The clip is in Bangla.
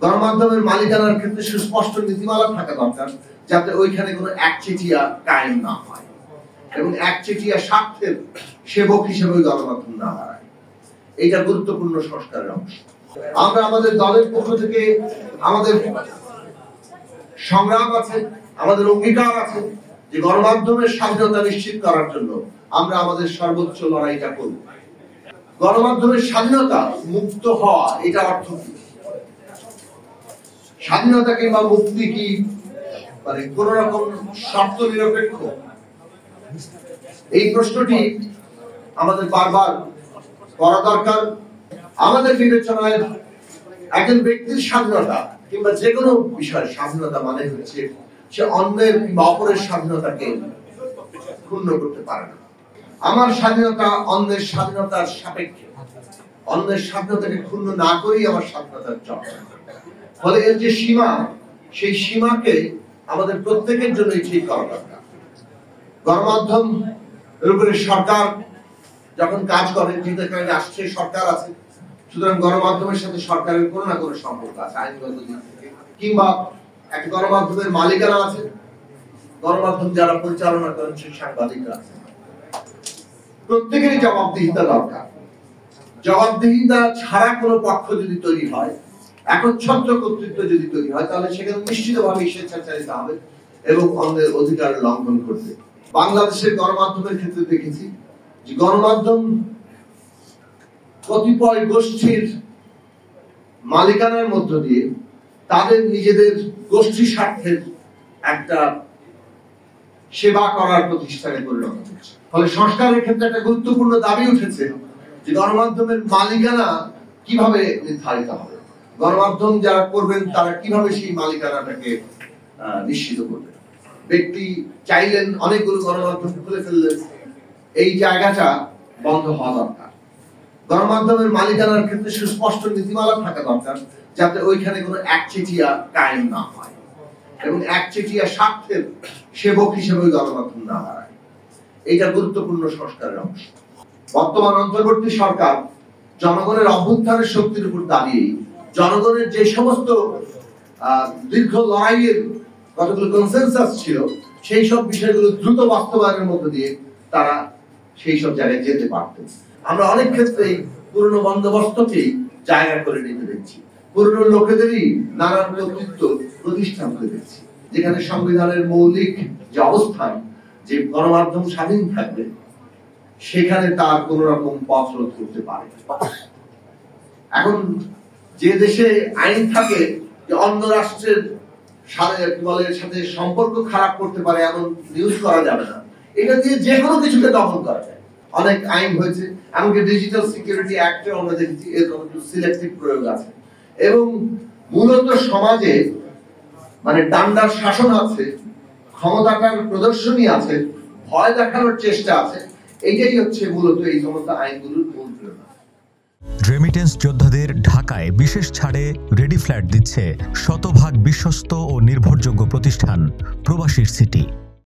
গণমাধ্যমের মালিকানার ক্ষেত্রে সুস্পষ্ট নীতিমালা থাকা দরকার, যাতে ওইখানে কোনো একচেটিয়া কায়েম না হয় এবং একচেটিয়া স্বার্থের সেবক হিসেবে ওই গণমাধ্যম না দাঁড়ায়। এইটা গুরুত্বপূর্ণ সংস্কারের অংশ। আমরা আমাদের দলের পক্ষ থেকে আমাদের সংগ্রাম আছে, আমাদের অঙ্গীকার আছে যে গণমাধ্যমের স্বাধীনতা নিশ্চিত করার জন্য আমরা আমাদের সর্বোচ্চ লড়াইটা করব। গণমাধ্যমের স্বাধীনতা, মুক্ত হওয়া, এটা অর্থ কি? স্বাধীনতা কিংবা মুক্তি কি মানে কোন রকম শর্ত নিরপেক্ষ? এই প্রশ্নটি আমাদের বারবার করা দরকার। আমাদের বিবেচনায় একজন ব্যক্তির স্বাধীনতা কিংবা যে কোনো বিষয়ের স্বাধীনতা মানে হচ্ছে সে অন্যের কিংবা অপরের স্বাধীনতাকে ক্ষুণ্ণ করতে পারে না। আমার স্বাধীনতা অন্যের স্বাধীনতার সাপেক্ষে, অন্যের স্বাধীনতাকে ক্ষুণ্ণ না করেই আমার স্বাধীনতার চর্চা। ফলে এর যে সীমা, সেই সীমাকে আমাদের প্রত্যেকের জন্যই ঠিক করা দরকার। গণমাধ্যম এর উপরে সরকার যখন কাজ করে, যেহেতু রাষ্ট্রের সরকার আছে, সুতরাং গণমাধ্যমের সাথে সরকারের কোনো না কোনো সম্পর্ক আছে আইনগত দিক থেকে, কিংবা একটা গণমাধ্যমের মালিকানা আছে, গণমাধ্যম যারা পরিচালনা করেন সেই সাংবাদিকরা আছে। প্রত্যেকেরই জবাবদিহিতা দরকার। জবাবদিহিতা ছাড়া কোনো পক্ষ যদি তৈরি হয়, একচ্ছত্র কর্তৃত্ব যদি তৈরি হয়, তাহলে সেখানে নিশ্চিতভাবে স্বেচ্ছাচারিতা হবে এবং অন্যের অধিকার লঙ্ঘন করবে। বাংলাদেশের গণমাধ্যমের ক্ষেত্রে দেখেছি যে গণমাধ্যম কতিপয় গোষ্ঠীর মালিকানার মধ্য দিয়ে তাদের নিজেদের গোষ্ঠী স্বার্থের একটা সেবা করার প্রতিষ্ঠানে পরিণত হচ্ছে। ফলে সংস্কারের ক্ষেত্রে একটা গুরুত্বপূর্ণ দাবি উঠেছে যে গণমাধ্যমের মালিকানা কিভাবে নির্ধারিত হবে, গণমাধ্যম যারা করবেন তারা কিভাবে সেই মালিকানাটাকে নিশ্চিত করবে। ব্যক্তি চাইলেন অনেকগুলো গণমাধ্যম খুলে ফেললেন, এই জায়গাটা বন্ধ হওয়া দরকার। গণমাধ্যমের মালিকানার ক্ষেত্রে সুস্পষ্ট নীতিমালা থাকা দরকার, যাতে ওইখানে কোনো একচেটিয়া কায়েম না হয় এবং একচেটিয়া স্বার্থের সেবক হিসেবে ওই গণমাধ্যম না দাঁড়ায়। এইটা গুরুত্বপূর্ণ সংস্কারের অংশ। বর্তমান অন্তর্বর্তী সরকার জনগণের অভ্যুত্থানের শক্তির উপর দাঁড়িয়ে জনগণের যে সমস্ত দীর্ঘ লড়াইয়ের কতগুলো কনসেনসাস ছিল, সেই সব বিষয়গুলো দ্রুত বাস্তবায়নের মধ্য দিয়ে তারা সেই সব জায়গায় যেতে পারতেন। আমরা অনেক ক্ষেত্রেই পুরনো বন্দোবস্তকেই জায়গা করে নিতে দেখছি, পুরনো লোকেদেরই নানান কর্তৃত্ব প্রতিষ্ঠা করে দেখছি, যেখানে সংবিধানের মৌলিক যে অবস্থান, যে গণমাধ্যম স্বাধীন থাকবে, সেখানে তার কোন রকম পথ রোধ করতে পারে। এখন যে দেশে আইন থাকে যে অন্য রাষ্ট্রের সাথে সম্পর্ক খারাপ করতে পারে এমন নিউজ করা যাবে না, এটা দিয়ে যে কোনো কিছুকে দমন করা যায়। অনেক আইন হয়েছে, এমনকি ডিজিটাল সিকিউরিটি অ্যাক্টে আমরা দেখেছি এরকম সিলেক্টিভ প্রয়োগ আছে। এবং মূলত সমাজে মানে ডান্ডার শাসন আছে, ক্ষমতাটার প্রদর্শনী আছে, ভয় দেখানোর চেষ্টা আছে। এইটাই হচ্ছে মূলত এই সমস্ত আইনগুলোর মূল প্রেরণা। রেমিটেন্স যোদ্ধাদের ঢাকায় বিশেষ ছাড়ে রেডি ফ্ল্যাট দিচ্ছে শতভাগ বিশ্বস্ত ও নির্ভরযোগ্য প্রতিষ্ঠান প্রবাসীর সিটি।